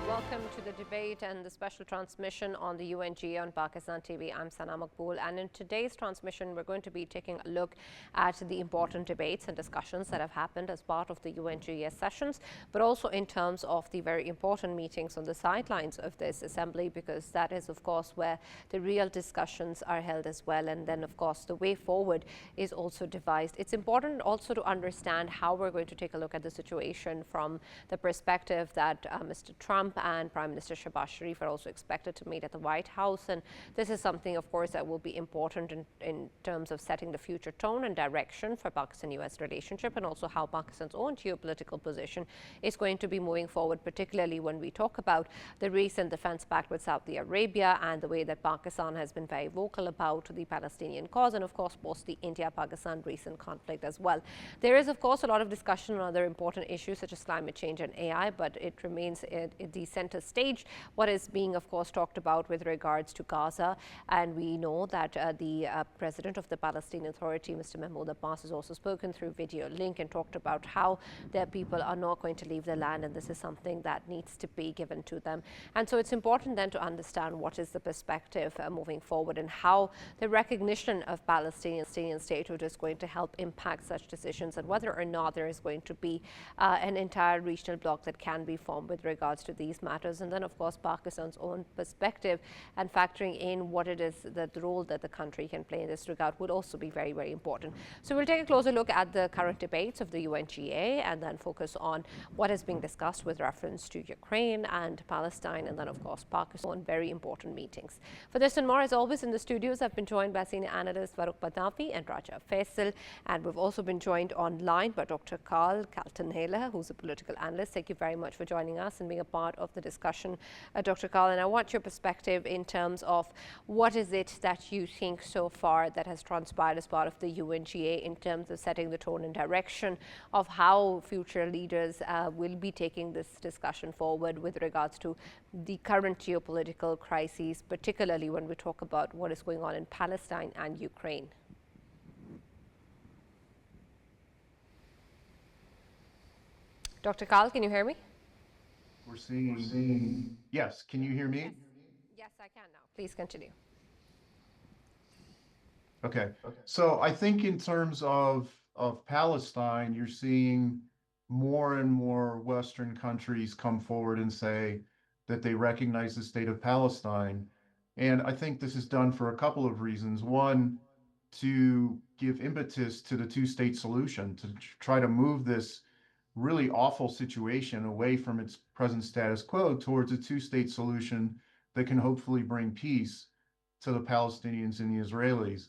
Welcome to the debate and the special transmission on the UNGA on Pakistan TV. I'm Sana Maqbool, and in today's transmission, we're going to be taking a look at the important debates and discussions that have happened as part of the UNGA sessions, but also in terms of the very important meetings on the sidelines of this assembly, because that is, of course, where the real discussions are held as well. And then, of course, the way forward is also devised. It's important also to understand how we're going to take a look at the situation from the perspective that Mr. Trump and Prime Minister Shehbaz Sharif are also expected to meet at the White House. And this is something, of course, that will be important in terms of setting the future tone and direction for Pakistan-US relationship, and also how Pakistan's own geopolitical position is going to be moving forward, particularly when we talk about the recent defense pact with Saudi Arabia and the way that Pakistan has been very vocal about the Palestinian cause, and of course, post the India-Pakistan recent conflict as well. There is, of course, a lot of discussion on other important issues such as climate change and AI, but it remains at the center stage what is being, of course, talked about with regards to Gaza. And we know that the president of the Palestinian Authority, Mr. Mahmoud Abbas, has also spoken through video link and talked about how their people are not going to leave the land, and this is something that needs to be given to them. And so it's important then to understand what is the perspective moving forward, and how the recognition of Palestinian statehood is going to help impact such decisions, and whether or not there is going to be an entire regional bloc that can be formed with regards to these matters. And then, of course, Pakistan's own perspective and factoring in what it is, that the role that the country can play in this regard would also be very, very important. So we'll take a closer look at the current debates of the UNGA and then focus on what is being discussed with reference to Ukraine and Palestine, and then, of course, Pakistan. Very important meetings. For this and more, as always, in the studios, I've been joined by senior analyst Farrukh Pitafi and Raja Faisal, and we've also been joined online by Dr. Karl, Kaltenthaler, who's a political analyst. Thank you very much for joining us and being a part of the discussion, Dr. Karl. And I want your perspective in terms of what is it that you think so far that has transpired as part of the UNGA in terms of setting the tone and direction of how future leaders will be taking this discussion forward with regards to the current geopolitical crises, particularly when we talk about what is going on in Palestine and Ukraine. Dr. Karl, can you hear me? We're seeing, yes, can you hear me? Yes, I can now. Please continue. Okay, so I think in terms of Palestine, you're seeing more and more Western countries come forward and say that they recognize the state of Palestine. And I think this is done for a couple of reasons. One, to give impetus to the two-state solution, to try to move this really awful situation away from its present status quo towards a two-state solution that can hopefully bring peace to the Palestinians and the Israelis.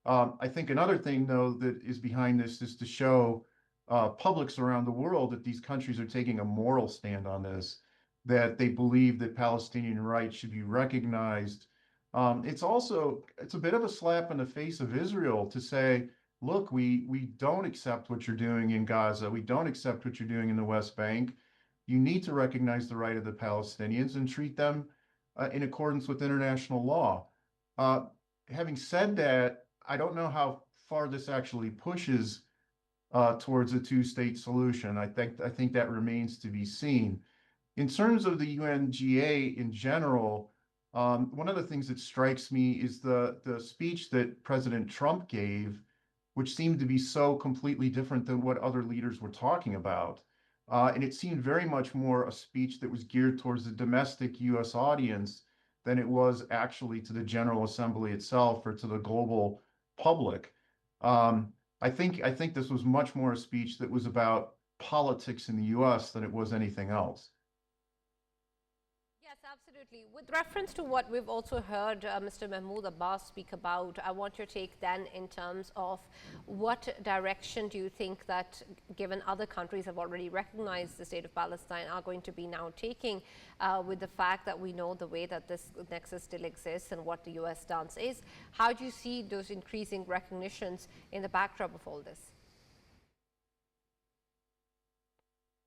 I think another thing, though, that is behind this is to show publics around the world that these countries are taking a moral stand on this, that they believe that Palestinian rights should be recognized. It's a bit of a slap in the face of Israel to say, look, we don't accept what you're doing in Gaza. We don't accept what you're doing in the West Bank. You need to recognize the right of the Palestinians and treat them in accordance with international law. Uh, Having said that, I don't know how far this actually pushes towards a two-state solution. I think that remains to be seen. In terms of the UNGA in general, one of the things that strikes me is the speech that President Trump gave, which seemed to be so completely different than what other leaders were talking about. And it seemed very much more a speech that was geared towards the domestic US audience than it was actually to the General Assembly itself or to the global public. Um, I think this was much more a speech that was about politics in the US than it was anything else. Yes, absolutely. With reference to what we've also heard Mr. Mahmoud Abbas speak about, I want your take then in terms of what direction do you think that, given other countries have already recognized the state of Palestine, are going to be now taking with the fact that we know the way that this nexus still exists and what the US stance is. How do you see those increasing recognitions in the backdrop of all this?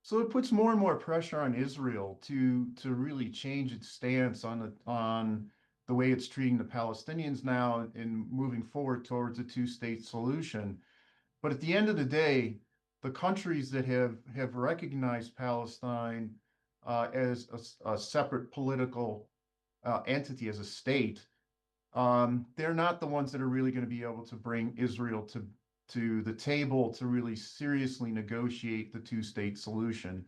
So it puts more and more pressure on Israel to really change its stance on the way it's treating the Palestinians now and moving forward towards a two-state solution. But at the end of the day, the countries that have recognized Palestine as a separate political entity, as a state, they're not the ones that are really going to be able to bring Israel to the table to really seriously negotiate the two-state solution.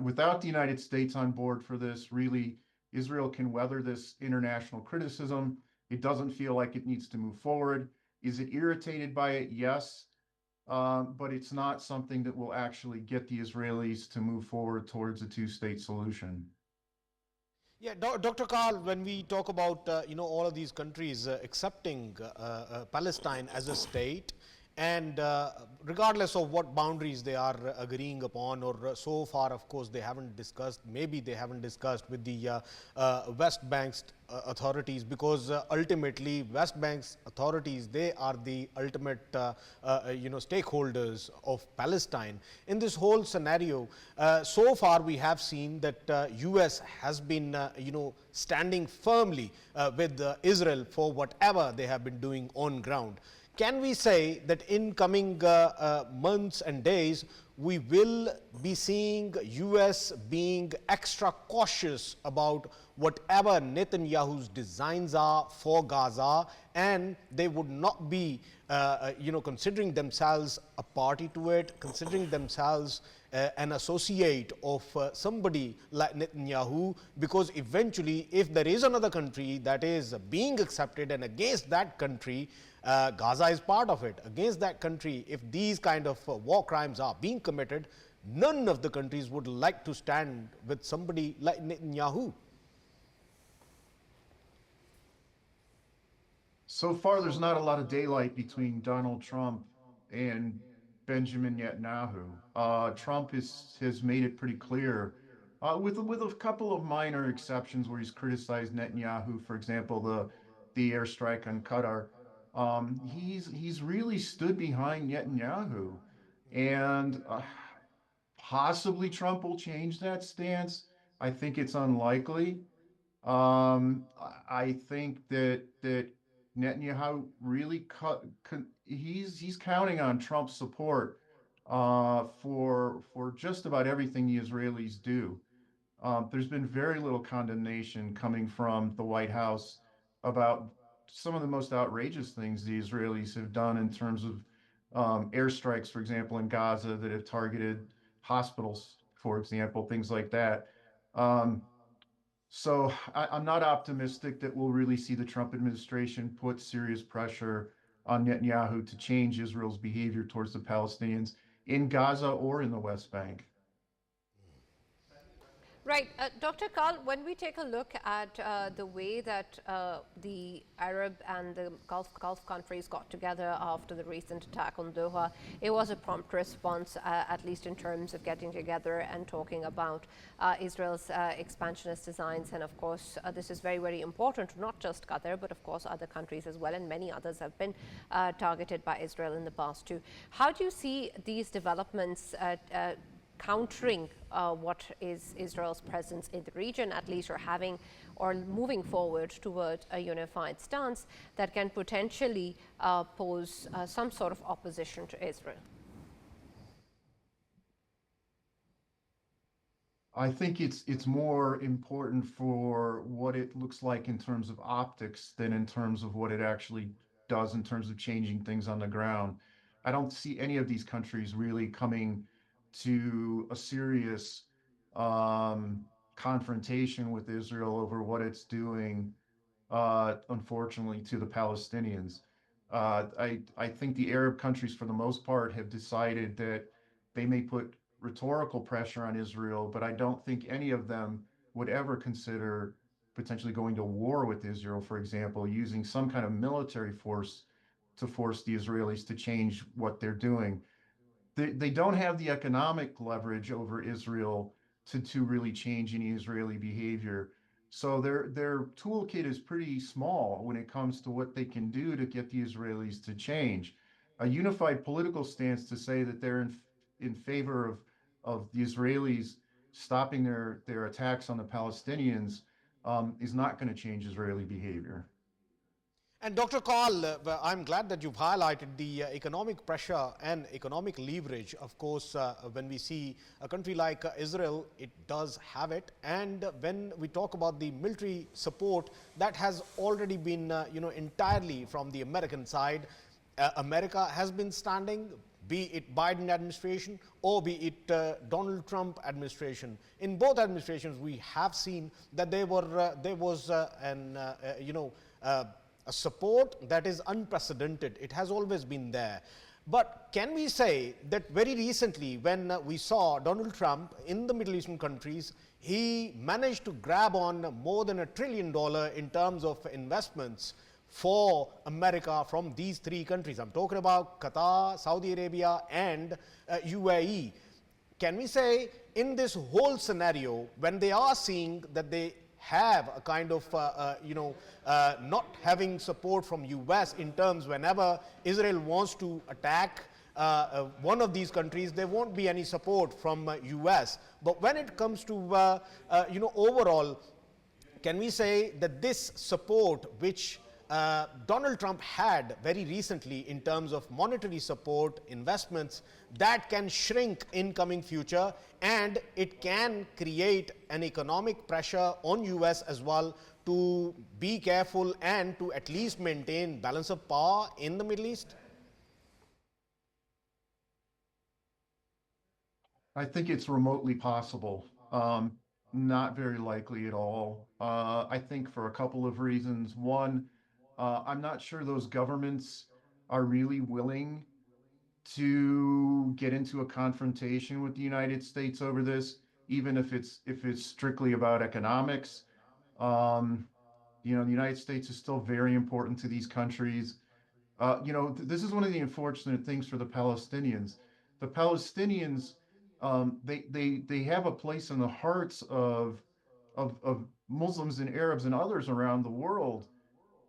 Without the United States on board for this, really, Israel can weather this international criticism. It doesn't feel like it needs to move forward. Is it irritated by it? Yes. But it's not something that will actually get the Israelis to move forward towards a two-state solution. Yeah, Dr. Karl, when we talk about all of these countries accepting Palestine as a state, and regardless of what boundaries they are agreeing upon, or so far, of course, they haven't discussed. Maybe they haven't discussed with the West Bank's authorities, because ultimately West Bank's authorities, they are the ultimate stakeholders of Palestine in this whole scenario. So far we have seen that US has been standing firmly with Israel for whatever they have been doing on ground. Can we say that in coming months and days, we will be seeing US being extra cautious about whatever Netanyahu's designs are for Gaza, and they would not be considering themselves a party to it, considering themselves an associate of somebody like Netanyahu, because eventually if there is another country that is being accepted, and against that country Gaza is part of it, against that country, if these kind of war crimes are being committed, none of the countries would like to stand with somebody like Netanyahu. So far, there's not a lot of daylight between Donald Trump and Benjamin Netanyahu. Trump has made it pretty clear, with a couple of minor exceptions where he's criticized Netanyahu, for example, the airstrike on Qatar. He's really stood behind Netanyahu, and possibly Trump will change that stance. I think it's unlikely. I think that Netanyahu really he's counting on Trump's support for just about everything the Israelis do. There's been very little condemnation coming from the White House about some of the most outrageous things the Israelis have done in terms of airstrikes, for example, in Gaza that have targeted hospitals, for example, things like that. Um, I'm not optimistic that we'll really see the Trump administration put serious pressure on Netanyahu to change Israel's behavior towards the Palestinians in Gaza or in the West Bank. Right. Dr. Karl, when we take a look at the way that the Arab and the Gulf countries got together after the recent attack on Doha, it was a prompt response, at least in terms of getting together and talking about Israel's expansionist designs. And of course, this is very, very important, not just Qatar, but of course other countries as well. And many others have been targeted by Israel in the past too. How do you see these developments countering what is Israel's presence in the region, at least, or having or moving forward toward a unified stance that can potentially pose some sort of opposition to Israel? I think it's more important for what it looks like in terms of optics than in terms of what it actually does in terms of changing things on the ground. I don't see any of these countries really coming to a serious confrontation with Israel over what it's doing, unfortunately, to the Palestinians. I think the Arab countries, for the most part, have decided that they may put rhetorical pressure on Israel, but I don't think any of them would ever consider potentially going to war with Israel, for example, using some kind of military force to force the Israelis to change what they're doing. They don't have the economic leverage over Israel to really change any Israeli behavior. So their toolkit is pretty small when it comes to what they can do to get the Israelis to change. A unified political stance to say that they're in favor of the Israelis stopping their attacks on the Palestinians is not going to change Israeli behavior. And Dr. Karl, I'm glad that you've highlighted the economic pressure and economic leverage. Of course, when we see a country like Israel, it does have it. And when we talk about the military support, that has already been, entirely from the American side. America has been standing, be it Biden administration or be it Donald Trump administration. In both administrations, we have seen that there was a support that is unprecedented. It has always been there. But can we say that very recently, when we saw Donald Trump in the Middle Eastern countries, he managed to grab on more than $1 trillion in terms of investments for America from these three countries? I'm talking about Qatar, Saudi Arabia, and UAE. Can we say in this whole scenario, when they are seeing that they have a kind of, not having support from US in terms whenever Israel wants to attack one of these countries, there won't be any support from US. But when it comes to, overall, can we say that this support which Donald Trump had very recently in terms of monetary support, investments, that can shrink in coming future, and it can create an economic pressure on US as well to be careful and to at least maintain balance of power in the Middle East? I think it's remotely possible. Not very likely at all. I think for a couple of reasons. One, I'm not sure those governments are really willing to get into a confrontation with the United States over this, even if it's strictly about economics. Um, the United States is still very important to these countries. This is one of the unfortunate things for the Palestinians. The Palestinians, they have a place in the hearts of Muslims and Arabs and others around the world.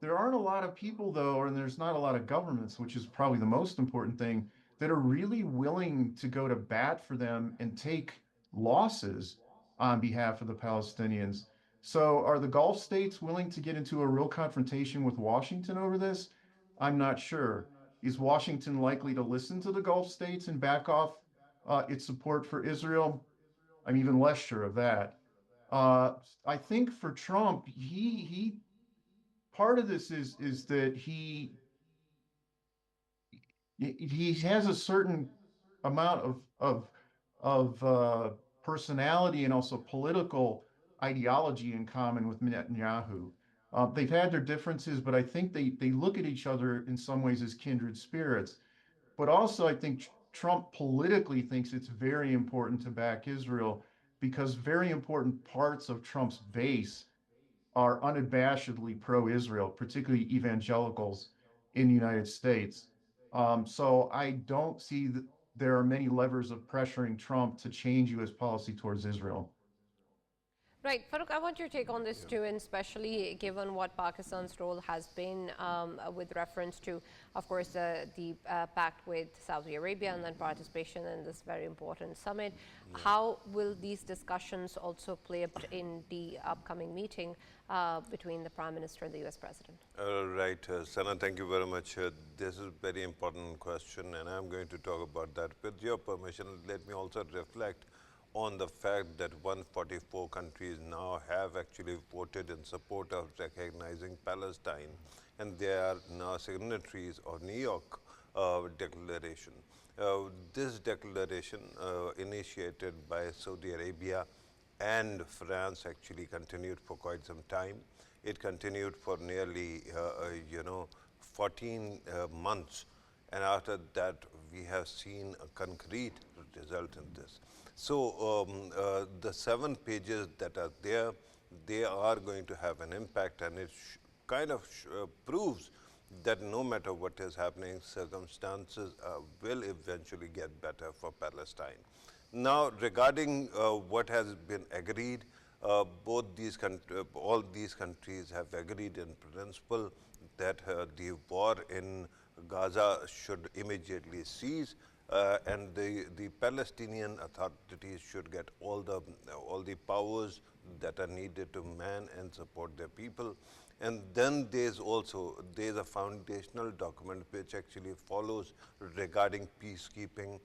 There aren't a lot of people, though, and there's not a lot of governments, which is probably the most important thing, that are really willing to go to bat for them and take losses on behalf of the Palestinians. So, are the Gulf states willing to get into a real confrontation with Washington over this? I'm not sure. Is Washington likely to listen to the Gulf states and back off its support for Israel? I'm even less sure of that. Uh, I think for Trump, he part of this is that he has a certain amount of personality and also political ideology in common with Netanyahu. They've had their differences, but I think they look at each other in some ways as kindred spirits. But also, I think Trump politically thinks it's very important to back Israel because very important parts of Trump's base are unabashedly pro-Israel, particularly evangelicals in the United States. So I don't see that there are many levers of pressuring Trump to change U.S. policy towards Israel. Right, Farrukh, I want your take on this too, and especially given what Pakistan's role has been with reference to, of course, the pact with Saudi Arabia and then participation in this very important summit. How will these discussions also play out in the upcoming meeting between the Prime Minister and the US President? Right, Sana, thank you very much. This is a very important question, and I'm going to talk about that. With your permission, let me also reflect on the fact that 144 countries now have actually voted in support of recognizing Palestine, and they are now signatories of New York Declaration. This declaration, initiated by Saudi Arabia and France, actually continued for quite some time. It continued for nearly, 14 months, and after that, we have seen a concrete result in this. So the 7 pages that are there, they are going to have an impact, and it kind of proves that no matter what is happening, circumstances will eventually get better for Palestine. Now, regarding what has been agreed, all these countries have agreed in principle that the war in Gaza should immediately cease, and the Palestinian authorities should get all the powers that are needed to man and support their people. And then there's a foundational document which actually follows regarding peacekeeping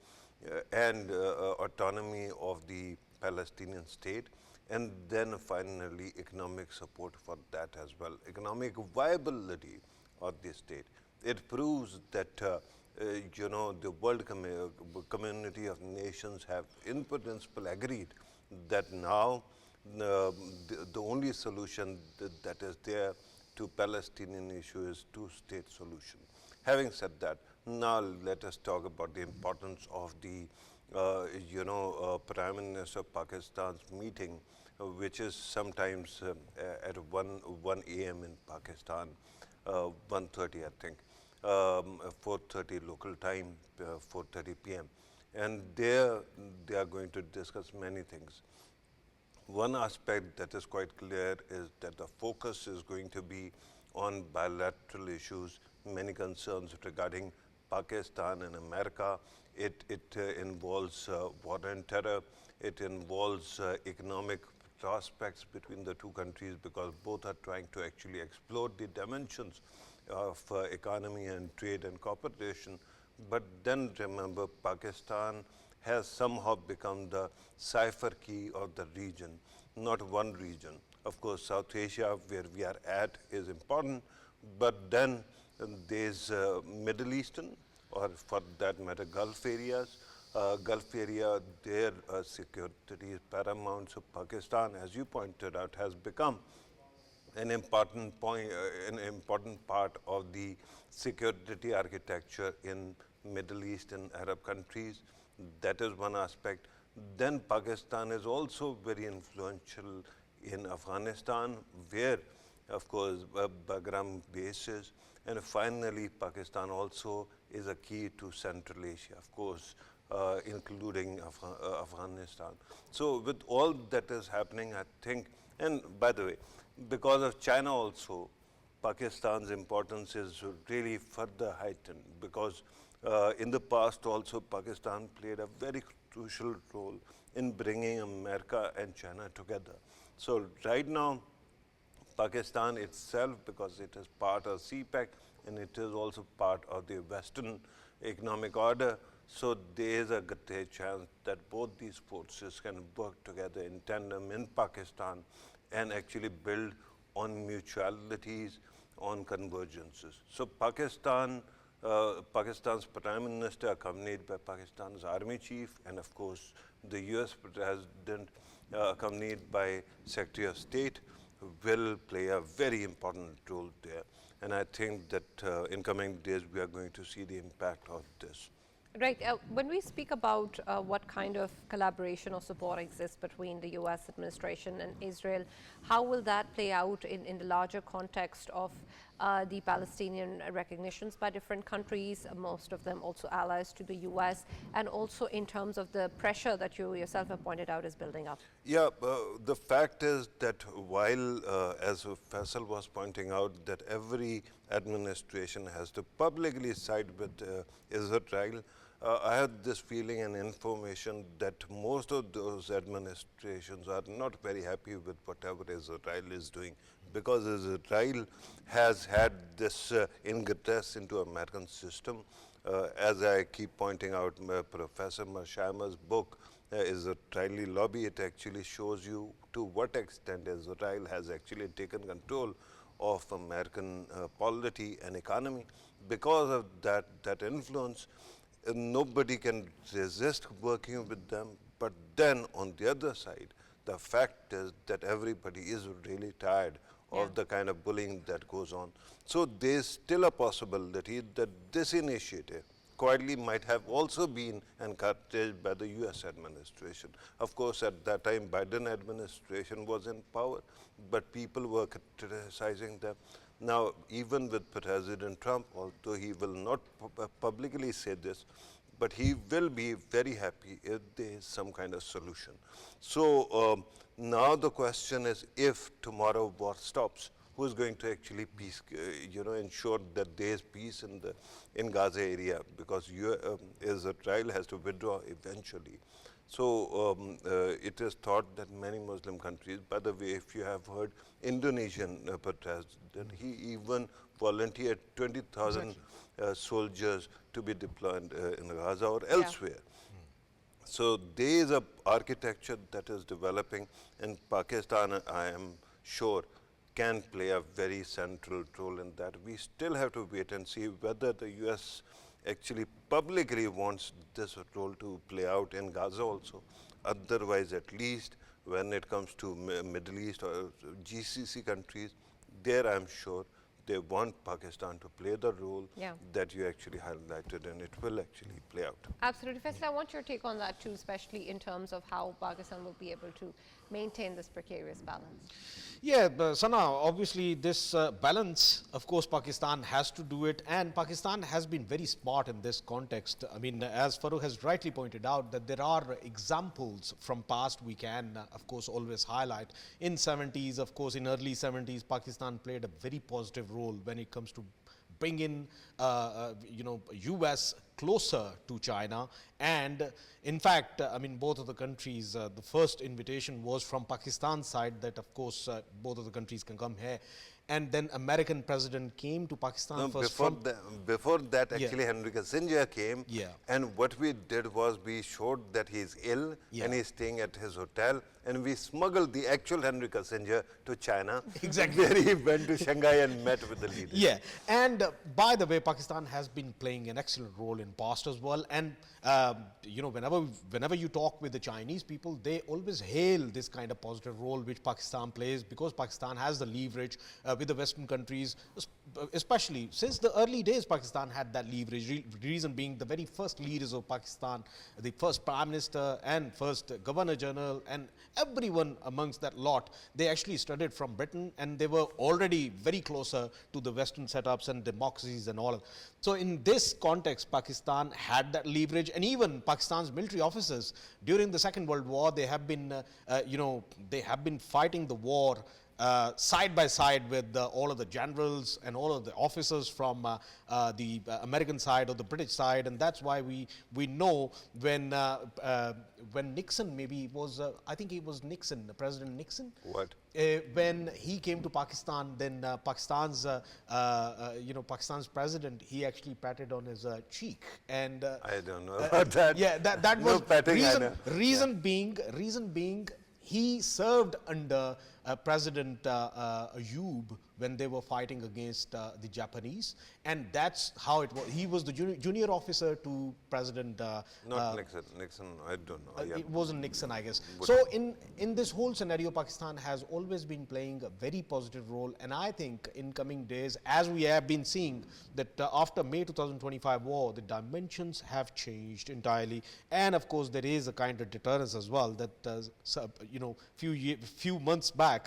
and autonomy of the Palestinian state, and then finally economic support for that as well, economic viability of the state. It proves that the world community of nations have in principle agreed that now the only solution that is there to Palestinian issue is two-state solution. Having said that, now let us talk about the importance of the Prime Minister of Pakistan's meeting, which is sometimes at 1 a.m. in Pakistan, 1:30 I think, 4:30 local time, 4:30 p.m. And there they are going to discuss many things. One aspect that is quite clear is that the focus is going to be on bilateral issues, many concerns regarding Pakistan and America. It involves war and terror. It involves economic prospects between the two countries, because both are trying to actually explore the dimensions of economy and trade and cooperation. But then remember, Pakistan has somehow become the cipher key of the region, not one region. Of course, South Asia, where we are at, is important, but then there's Middle Eastern, or for that matter, Gulf areas. Gulf area, their security is paramount. So Pakistan, as you pointed out, has become an important point, an important part of the security architecture in Middle East and Arab countries. That is one aspect. Then Pakistan is also very influential in Afghanistan, where, of course, Bagram base is. And finally, Pakistan also is a key to Central Asia, of course, including Afghanistan. So with all that is happening, I think, and by the way, because of China also, Pakistan's importance is really further heightened, because in the past also Pakistan played a very crucial role in bringing America and China together. So right now, Pakistan itself, because it is part of CPEC and it is also part of the Western economic order, so there is a great chance that both these forces can work together in tandem in Pakistan and actually build on mutualities, on convergences. So Pakistan's Prime Minister, accompanied by Pakistan's Army Chief, and of course the US President, accompanied by Secretary of State, will play a very important role there. And I think that in coming days we are going to see the impact of this. Right. When we speak about what kind of collaboration or support exists between the US administration and Israel, how will that play out in the larger context of the Palestinian recognitions by different countries, most of them also allies to the US, and also in terms of the pressure that you yourself have pointed out is building up? Yeah, the fact is that while, as Faisal was pointing out, that every administration has to publicly side with Israel, I have this feeling and information that most of those administrations are not very happy with whatever Israel is doing, because Israel has had this ingress into American system. As I keep pointing out, Professor Marshama's book, Israeli Lobby, it actually shows you to what extent Israel has actually taken control of American polity and economy. Because of that influence, nobody can resist working with them. But then on the other side, the fact is that everybody is really tired of the kind of bullying that goes on. So there's still a possibility that this initiative quietly might have also been encouraged by the US administration. Of course, at that time, Biden administration was in power, but people were criticizing them. Now, even with President Trump, although he will not publicly say this, but he will be very happy if there is some kind of solution. So now the question is, if tomorrow war stops, who's going to actually peace, ensure that there is peace in Gaza area, because Israel has to withdraw eventually. So it is thought that many Muslim countries, by the way, if you have heard Indonesian president, he even volunteered 20,000 soldiers to be deployed in Gaza or elsewhere. So there is a architecture that is developing, and Pakistan, I am sure, can play a very central role in that. We still have to wait and see whether the US actually publicly wants this role to play out in Gaza also. Otherwise, at least when it comes to Middle East or GCC countries, there I am sure they want Pakistan to play the role that you actually highlighted, and it will actually play out. Absolutely. Faisal, I want your take on that too, especially in terms of how Pakistan will be able to maintain this precarious balance. Yeah, Sana, obviously this balance, of course, Pakistan has to do it, and Pakistan has been very smart in this context. I mean, as Farrukh has rightly pointed out, that there are examples from past we can, of course, always highlight. In 70s, of course, in early 70s, Pakistan played a very positive role when it comes to bring in, US closer to China. And in fact, I mean, both of the countries, the first invitation was from Pakistan's side that, of course, both of the countries can come here. And then American president came to Pakistan No, first. before that, actually, Henry Kissinger came. Yeah. And what we did was we showed that he's ill and he's staying at his hotel. And we smuggled the actual Henry Kissinger to China. Exactly. Where he went to Shanghai and met with the leaders. Yeah, and by the way, Pakistan has been playing an excellent role in past as well. And whenever you talk with the Chinese people, they always hail this kind of positive role which Pakistan plays, because Pakistan has the leverage with the Western countries, especially since the early days. Pakistan had that leverage. Reason being, the very first leaders of Pakistan, the first Prime Minister and first Governor General, and everyone amongst that lot, they actually studied from Britain, and they were already very closer to the Western setups and democracies and all. So in this context, Pakistan had that leverage, and even Pakistan's military officers during the Second World War, they have been, they have been fighting the war side by side with all of the generals and all of the officers from the American side or the British side. And that's why we know when Nixon, maybe it was, I think it was Nixon, President Nixon. What? When he came to Pakistan, then Pakistan's president, he actually patted on his cheek. And I don't know about that. Yeah, that No was patting, reason being, he served under President Ayub when they were fighting against the Japanese, and that's how it was. He was the junior officer to President. Not Nixon. Nixon, I don't know. It wasn't Nixon, I guess. So in this whole scenario, Pakistan has always been playing a very positive role, and I think in coming days, as we have been seeing, that after May 2025 war, the dimensions have changed entirely, and of course there is a kind of deterrence as well. That few months back,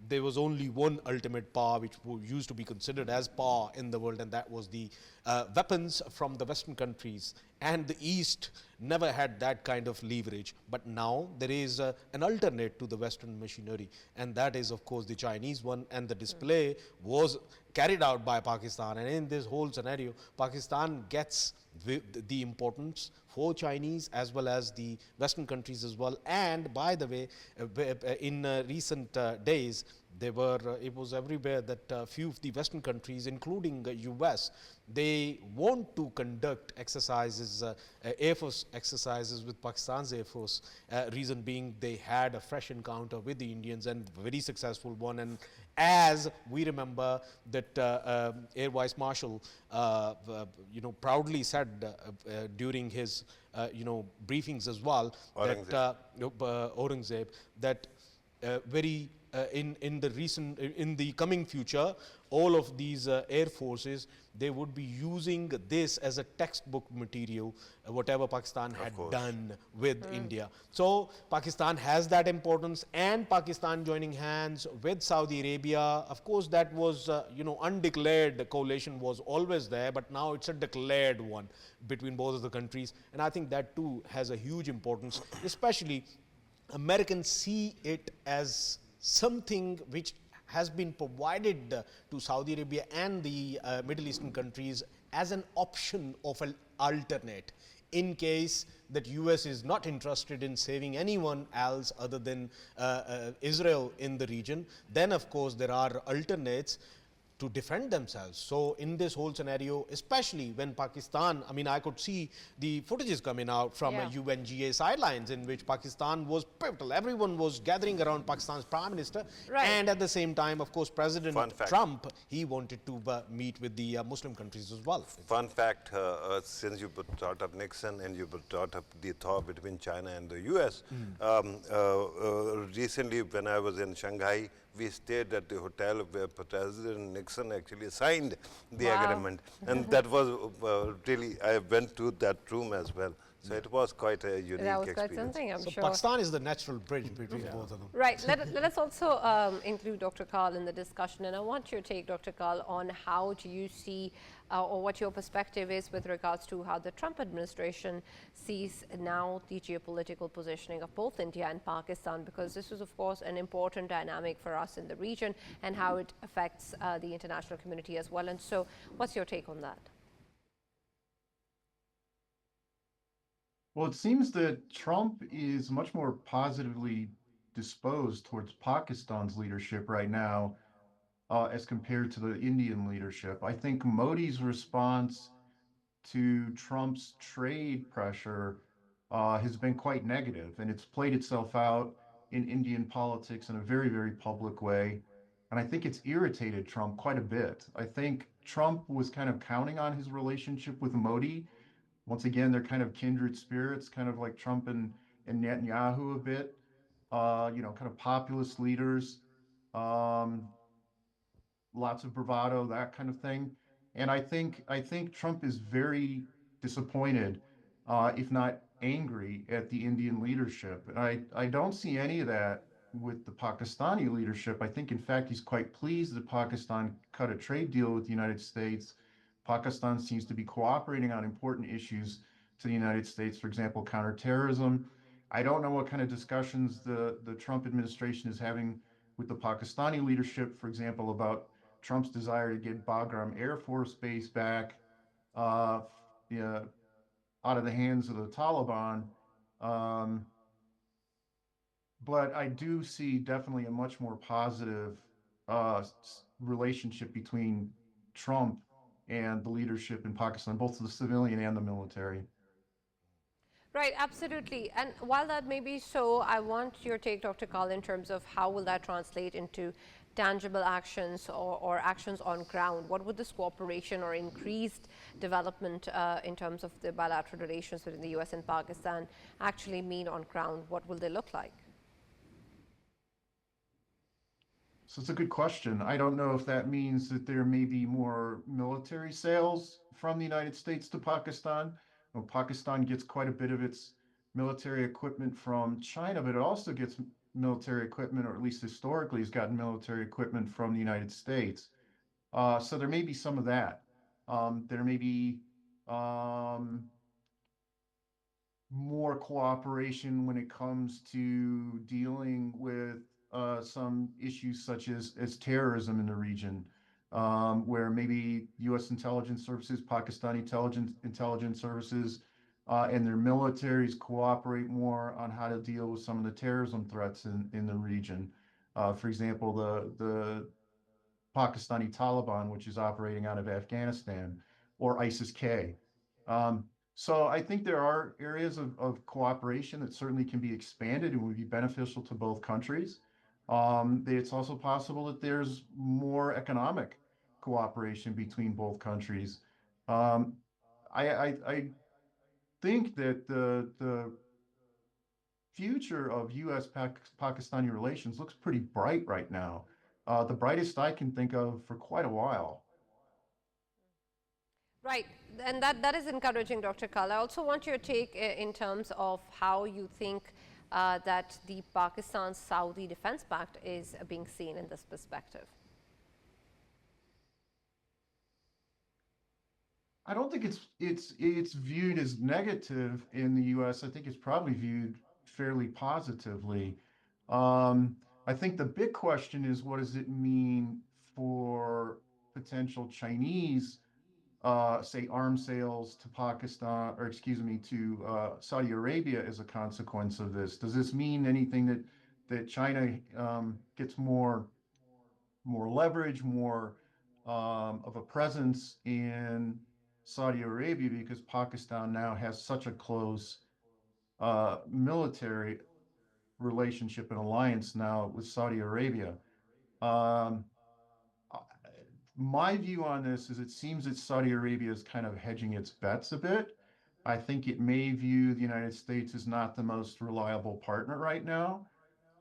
there was only one ultimate power which used to be considered as power in the world, and that was the weapons from the Western countries. And the East never had that kind of leverage. But now there is an alternate to the Western machinery, and that is, of course, the Chinese one. And the display was carried out by Pakistan. And in this whole scenario, Pakistan gets the importance for Chinese as well as the Western countries as well. And by the way, in recent days, it was everywhere that few of the Western countries, including US, they want to conduct exercises, Air Force exercises with Pakistan's Air Force. Reason being, they had a fresh encounter with the Indians, and very successful one. And as we remember that Air Vice Marshal, proudly said during his, briefings as well, that Aurangzeb, that in the coming future, all of these air forces, they would be using this as a textbook material, whatever Pakistan had done with India. So Pakistan has that importance, and Pakistan joining hands with Saudi Arabia. Of course, that was undeclared coalition was always there, but now it's a declared one between both of the countries, and I think that too has a huge importance. Especially Americans see it as something which has been provided to Saudi Arabia and the Middle Eastern countries as an option of an alternate in case that US is not interested in saving anyone else other than Israel in the region. Then of course there are alternates to defend themselves. So in this whole scenario, especially when Pakistan, I mean, I could see the footages coming out from a UNGA sidelines in which Pakistan was pivotal. Everyone was gathering around Pakistan's Prime Minister. Right. And at the same time, of course, President Trump, he wanted to meet with the Muslim countries as well. Fun fact, since you brought up Nixon and you brought up the thaw between China and the US, recently when I was in Shanghai, we stayed at the hotel where President Nixon actually signed the agreement. And that was really, I went to that room as well. So it was quite a unique That was experience. quite something, I'm So sure. Pakistan is the natural bridge between both of them. Right. Let us also include Dr. Karl in the discussion. And I want your take, Dr. Karl, on how do you see or what your perspective is with regards to how the Trump administration sees now the geopolitical positioning of both India and Pakistan, because this is, of course, an important dynamic for us in the region and how it affects the international community as well. And so what's your take on that? Well, it seems that Trump is much more positively disposed towards Pakistan's leadership right now as compared to the Indian leadership. I think Modi's response to Trump's trade pressure has been quite negative, and it's played itself out in Indian politics in a very, very public way. And I think it's irritated Trump quite a bit. I think Trump was kind of counting on his relationship with Modi. Once again, they're kind of kindred spirits, kind of like Trump and Netanyahu a bit, kind of populist leaders. Um, Lots of bravado, that kind of thing. And I think Trump is very disappointed, if not angry, at the Indian leadership. And I don't see any of that with the Pakistani leadership. I think, in fact, he's quite pleased that Pakistan cut a trade deal with the United States. Pakistan seems to be cooperating on important issues to the United States, for example, counterterrorism. I don't know what kind of discussions the Trump administration is having with the Pakistani leadership, for example, about Trump's desire to get Bagram Air Force Base back uh, yeah, out of the hands of the Taliban. Um, but I do see definitely a much more positive relationship between Trump and the leadership in Pakistan, both the civilian and the military. Right, absolutely. And while that may be so, I want your take, Dr. Karl, in terms of how will that translate into tangible actions or actions on ground? What would this cooperation or increased development in terms of the bilateral relations between the US and Pakistan actually mean on ground? What will they look like? So it's a good question. I don't know if that means that there may be more military sales from the United States to Pakistan. Well, Pakistan gets quite a bit of its military equipment from China, but it also gets military equipment, or at least historically has gotten military equipment from the United States. So there may be some of that. There may be um, more cooperation when it comes to dealing with some issues such as terrorism in the region, where maybe U.S. intelligence services, Pakistani intelligence services, and their militaries cooperate more on how to deal with some of the terrorism threats in the region. For example, the Pakistani Taliban, which is operating out of Afghanistan, or ISIS-K. Um, so I think there are areas of cooperation that certainly can be expanded and would be beneficial to both countries. It's also possible that there's more economic cooperation between both countries. Um, I think that the future of U.S.-Pakistani relations looks pretty bright right now. The brightest I can think of for quite a while. Right, and that is encouraging, Dr. Karl. I also want your take in terms of how you think that the Pakistan-Saudi Defense Pact is being seen in this perspective. I don't think it's viewed as negative in the U.S. I think it's probably viewed fairly positively. Um, I think the big question is, what does it mean for potential Chinese, say, arms sales to Pakistan, or excuse me, to Saudi Arabia as a consequence of this? Does this mean anything that China gets more leverage, more of a presence in Saudi Arabia because Pakistan now has such a close military relationship and alliance now with Saudi Arabia. Um, my view on this is it seems that Saudi Arabia is kind of hedging its bets a bit. I think it may view the United States as not the most reliable partner right now,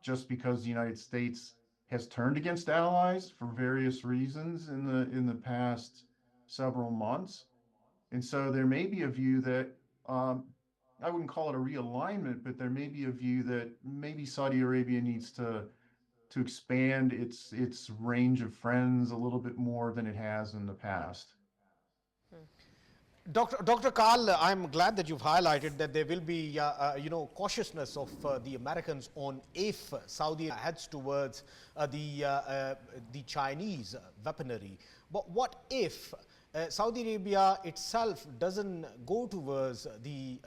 just because the United States has turned against allies for various reasons in the past several months. And so there may be a view that I wouldn't call it a realignment, but there may be a view that maybe Saudi Arabia needs to expand its range of friends a little bit more than it has in the past. Dr. Karl, I'm glad that you've highlighted that there will be, cautiousness of the Americans on if Saudi heads towards the Chinese weaponry. But what if Saudi Arabia itself doesn't go towards the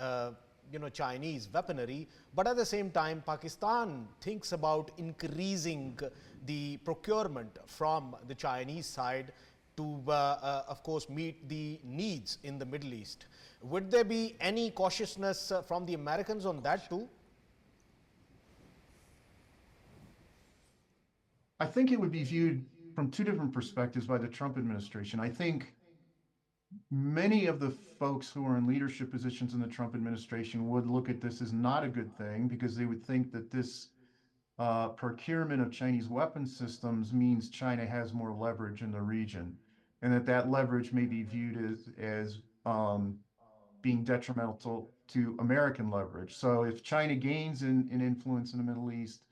Chinese weaponry, but at the same time Pakistan thinks about increasing the procurement from the Chinese side to, of course, meet the needs in the Middle East. Would there be any cautiousness from the Americans on that too? I think it would be viewed from two different perspectives by the Trump administration. I think many of the folks who are in leadership positions in the Trump administration would look at this as not a good thing because they would think that this procurement of Chinese weapon systems means China has more leverage in the region, and that leverage may be viewed as being detrimental to American leverage. So if China gains in influence in the Middle East,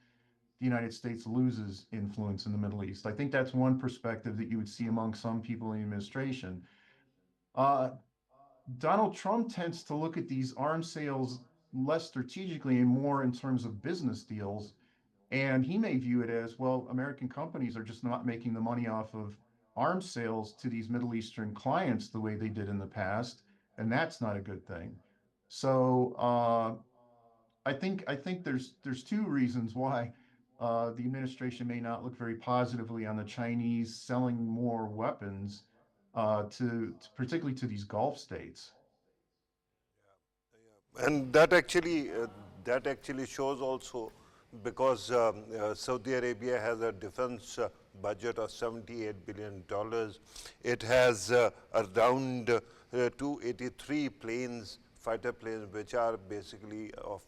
the United States loses influence in the Middle East. I think that's one perspective that you would see among some people in the administration. Uh, Donald Trump tends to look at these arms sales less strategically and more in terms of business deals. And he may view it as, well, American companies are just not making the money off of arms sales to these Middle Eastern clients the way they did in the past, and that's not a good thing. So I think there's two reasons why the administration may not look very positively on the Chinese selling more weapons to particularly to these Gulf states. And that actually shows also because Saudi Arabia has a defense budget of $78 billion. It has around 283 planes, fighter planes, which are basically of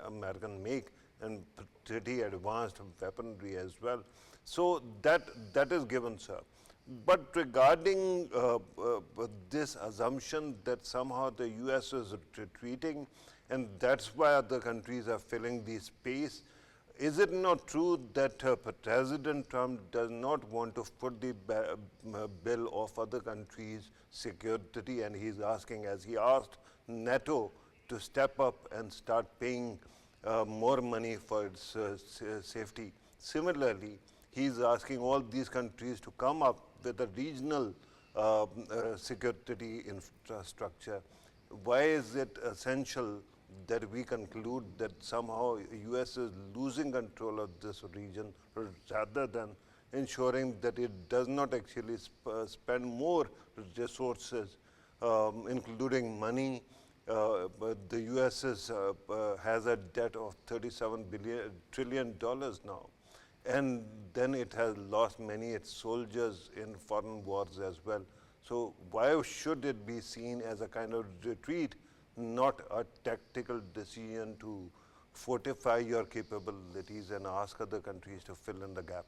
American make and pretty advanced weaponry as well. So that is given, sir. But regarding this assumption that somehow the US is retreating and that's why other countries are filling the space, is it not true that President Trump does not want to foot the bill of other countries' security, and he's asking, as he asked NATO to step up and start paying more money for its safety? Similarly, he's asking all these countries to come up with a regional security infrastructure. Why is it essential that we conclude that somehow US is losing control of this region rather than ensuring that it does not actually spend more resources, including money? But the US has a debt of $37 trillion now. And then it has lost many its soldiers in foreign wars as well. So why should it be seen as a kind of retreat, not a tactical decision to fortify your capabilities and ask other countries to fill in the gap?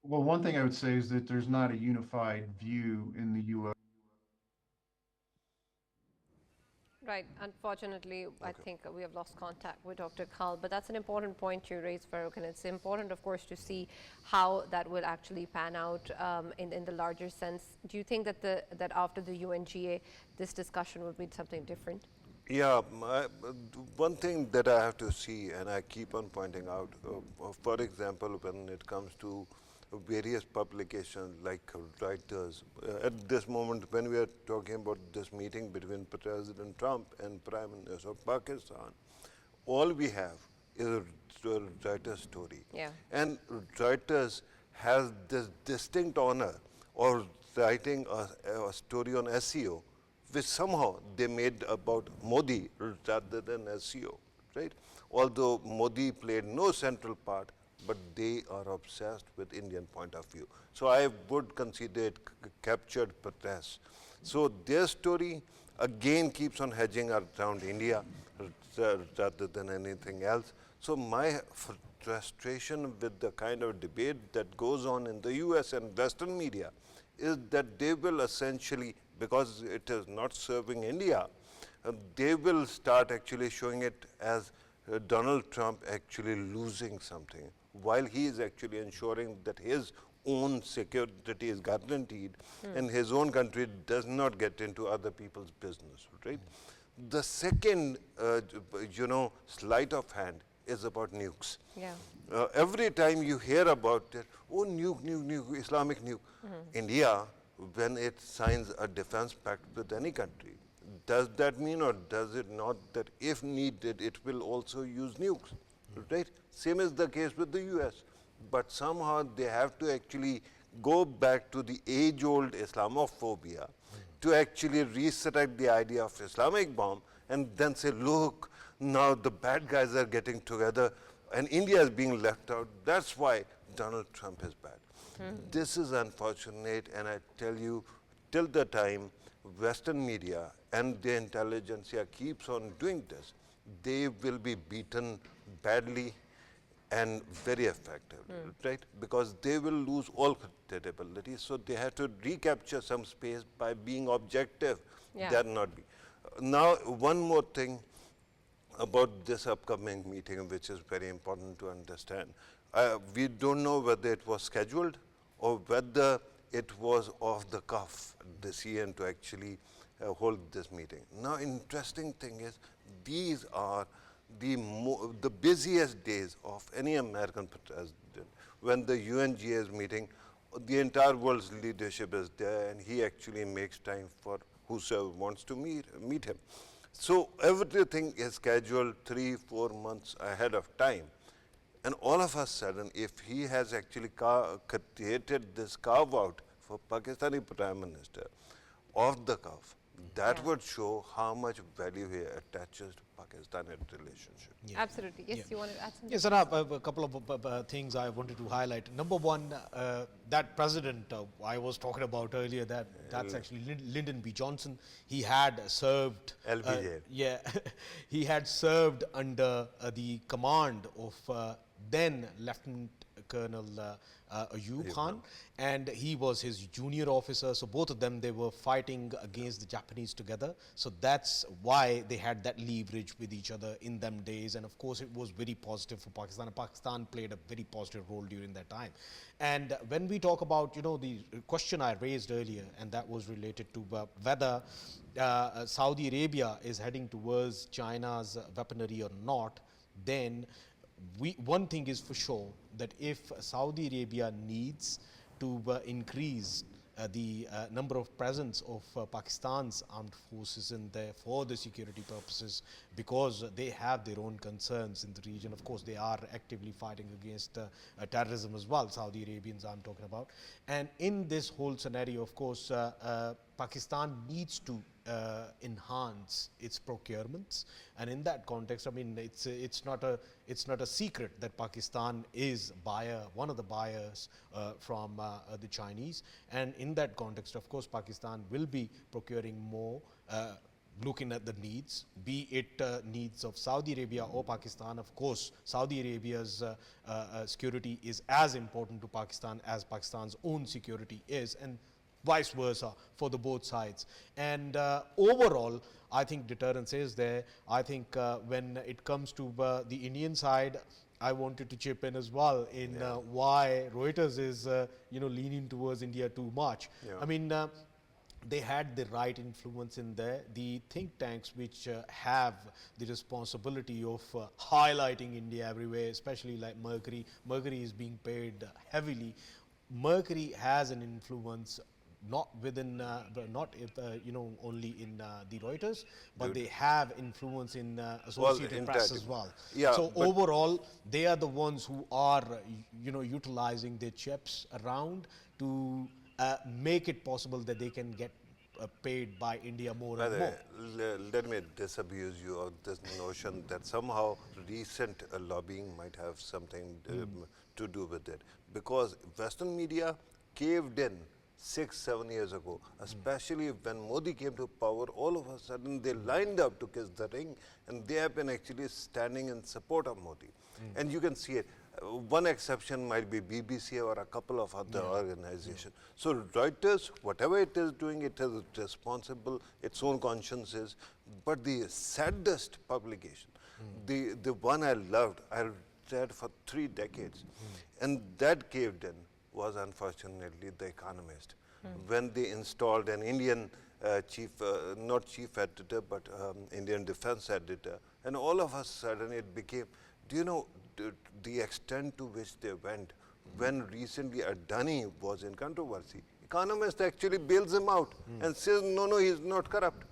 Well, one thing I would say is that there's not a unified view in the US. Right. Unfortunately, I think we have lost contact with Dr. Karl, but that's an important point you raised, Farrukh, and it's important, of course, to see how that will actually pan out in the larger sense. Do you think that that after the UNGA, this discussion will be something different? Yeah, one thing that I have to see, and I keep on pointing out, for example, when it comes to various publications like Reuters, at this moment when we are talking about this meeting between President Trump and Prime Minister of Pakistan, all we have is a Reuters story. Yeah. And Reuters has this distinct honor of writing a story on SEO, which somehow they made about Modi rather than SEO, right? Although Modi played no central part, but they are obsessed with Indian point of view. So I would consider it captured press. So their story again keeps on hedging around India rather than anything else. So my frustration with the kind of debate that goes on in the US and Western media is that they will essentially, because it is not serving India, they will start actually showing it as Donald Trump actually losing something, while he is actually ensuring that his own security is guaranteed and his own country does not get into other people's business, right? The second, sleight of hand is about nukes. Yeah. Every time you hear about it, oh, nuke, Islamic nuke. India, when it signs a defense pact with any country, does that mean or does it not that if needed, it will also use nukes, right? Same is the case with the US. But somehow they have to actually go back to the age-old Islamophobia to actually resurrect the idea of Islamic bomb and then say, look, now the bad guys are getting together and India is being left out. That's why Donald Trump is bad. This is unfortunate, and I tell you, till the time Western media and the intelligentsia keeps on doing this, they will be beaten badly and very effectively, right? Because they will lose all credibility. So they have to recapture some space by being objective. Yeah. They're not be. Now, one more thing about this upcoming meeting, which is very important to understand. We don't know whether it was scheduled or whether it was off the cuff, the CN to actually hold this meeting. Now, interesting thing is, these are the busiest days of any American president. When the UNGA is meeting, the entire world's leadership is there, and he actually makes time for whosoever wants to meet him. So everything is scheduled 3-4 months ahead of time. And all of a sudden, if he has actually created this carve out for Pakistani Prime Minister off the cuff, that would show how much value he attaches to Pakistani relationship. Absolutely. Yes, you wanted to add something? Yes, sir. A couple of things I wanted to highlight. Number one, that president I was talking about earlier, that's actually Lyndon B. Johnson. He had served. LBJ. Yeah, he had served under the command of then Lieutenant Colonel Ayub Khan, and he was his junior officer. So both of them, they were fighting against the Japanese together. So that's why they had that leverage with each other in them days. And of course, it was very positive for Pakistan. And Pakistan played a very positive role during that time. And when we talk about, the question I raised earlier, and that was related to whether Saudi Arabia is heading towards China's weaponry or not, then one thing is for sure, that if Saudi Arabia needs to increase the number of presence of Pakistan's armed forces in there for the security purposes, because they have their own concerns in the region. Of course, they are actively fighting against terrorism as well, Saudi Arabians I'm talking about. And in this whole scenario, of course, Pakistan needs to enhance its procurements, and in that context, I mean, it's not a secret that Pakistan is one of the buyers from the Chinese, and in that context, of course, Pakistan will be procuring more. Looking at the needs, be it needs of Saudi Arabia or Pakistan. Of course, Saudi Arabia's security is as important to Pakistan as Pakistan's own security is, and vice versa for the both sides. And overall, I think deterrence is there. I think when it comes to the Indian side, I wanted to chip in as well in why Reuters is leaning towards India too much. Yeah. I mean, they had the right influence in there. The think tanks which have the responsibility of highlighting India everywhere, especially like Mercury. Mercury is being paid heavily. Mercury has an influence not within, not if, only in the Reuters, but they have influence in Associated Press as entirely. well. Yeah, So but overall, they are the ones who are, utilizing their chips around to make it possible that they can get paid by India more by and the more. way, let me disabuse you of this notion that somehow recent lobbying might have something to do with it. Because Western media caved in 6, 7 years ago, especially when Modi came to power, all of a sudden they lined up to kiss the ring, and they have been actually standing in support of Modi. And you can see it. One exception might be BBC or a couple of other organizations. So Reuters, whatever it is doing, it is responsible, its own conscience is. But the saddest publication, the one I loved, I read for 3 decades, and that caved in, was unfortunately The Economist. When they installed an Indian not chief editor, but Indian defense editor, and all of a sudden it became, do you know the extent to which they went when recently Adani was in controversy? Economist actually bails him out and says, no, he's not corrupt.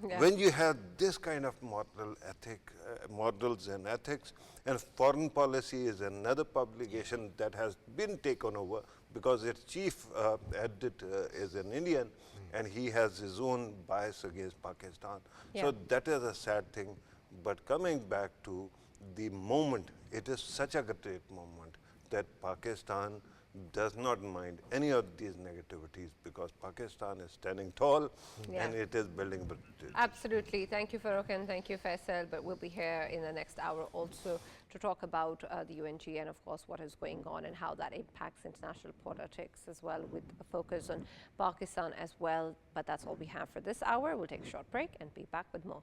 Yeah. When you have this kind of morals and ethics, and Foreign Policy is another publication that has been taken over because its chief editor is an Indian, and he has his own bias against Pakistan. Yeah. So that is a sad thing. But coming back to the moment, it is such a great moment that Pakistan does not mind any of these negativities, because Pakistan is standing tall and it is building bridges. Absolutely. Thank you, Farrukh, and thank you, Faisal. But we'll be here in the next hour also to talk about the UNG and, of course, what is going on and how that impacts international politics as well, with a focus on Pakistan as well. But that's all we have for this hour. We'll take a short break and be back with more.